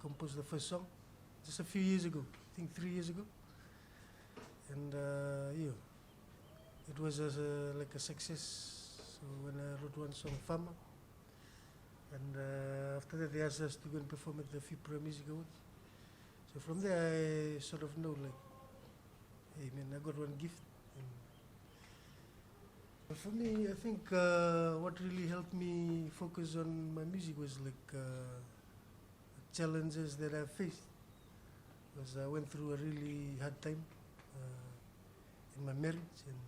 composed the first song just a few years ago, I think 3 years ago. And it was like a success. So when I wrote one song, Fama, and after that they asked us to go and perform at the FIPRA Music Awards. So from there I sort of know, like, hey man, I got one gift. And for me, I think what really helped me focus on my music was like challenges that I faced. Because I went through a really hard time in my marriage, and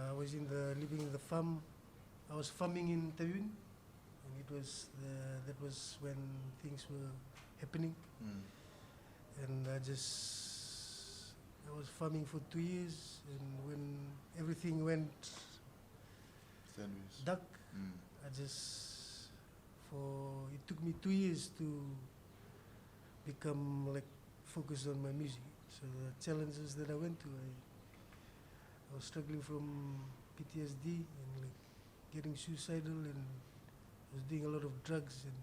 I was living in the farm. I was farming in Tawin, and that was when things were happening. And I was farming for 2 years, and when everything went dark, it took me 2 years to become like focused on my music. So the challenges that I went to, I was struggling from PTSD and like getting suicidal, and I was doing a lot of drugs and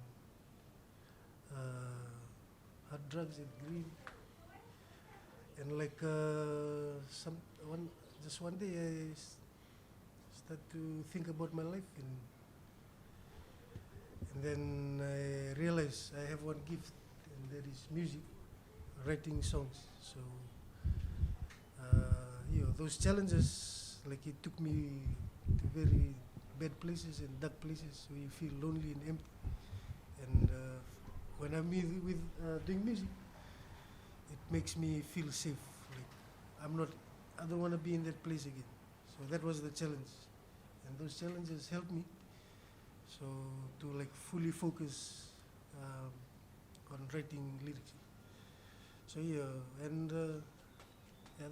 hard drugs and green. And like one day I started to think about my life, and then I realized I have one gift, and that is music, writing songs. So those challenges, like, it took me to very bad places and dark places where you feel lonely and empty. And when I'm with doing music, it makes me feel safe. Like I don't want to be in that place again. So that was the challenge, and those challenges helped me so to like fully focus on writing lyrics. So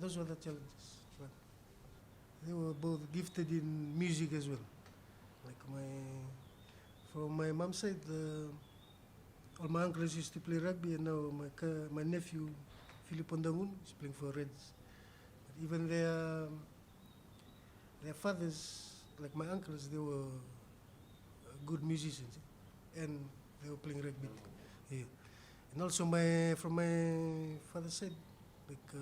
those were the challenges. But they were both gifted in music as well. Like from my mom's side, all my uncles used to play rugby, and now my nephew, Philip Ondangun, is playing for Reds. But even their fathers, like my uncles, they were good musicians, and they were playing rugby. Yeah. And also from my father's side, like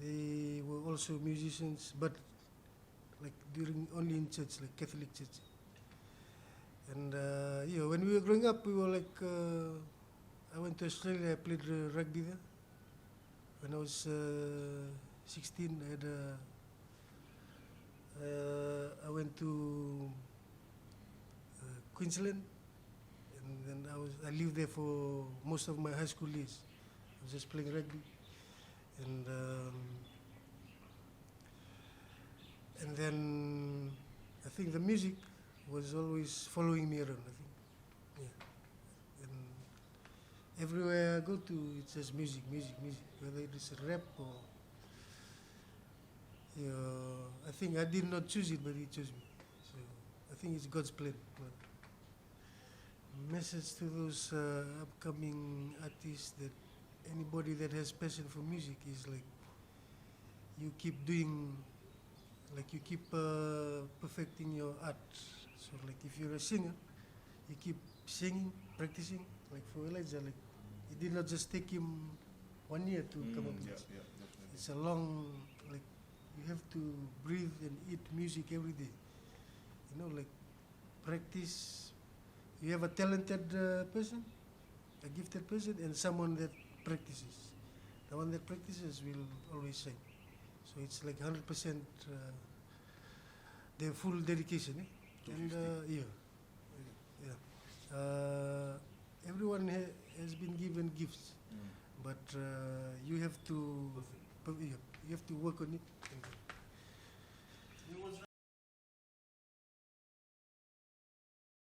they were also musicians, but like only in church, like Catholic church. And when we were growing up, we were like, I went to Australia, I played rugby there. When I was 16, I went to Queensland, and then I lived there for most of my high school years. I was just playing rugby, and then I think the music was always following me around. I think, yeah. And everywhere I go to, it's just music, whether it is rap or. I think I did not choose it, but He chose me. So I think it's God's plan. Message to those upcoming artists, that anybody that has passion for music is like, you keep doing, like you keep perfecting your art. So like if you're a singer, you keep singing, practicing. Like for Elijah, like it did not just take him 1 year to come up with this. It's a long, like you have to breathe and eat music every day. Like practice. You have a talented person, a gifted person, and someone that practices. The one that practices will always shine. So it's like 100% their full dedication. And everyone has been given gifts, but you have to work on it. There was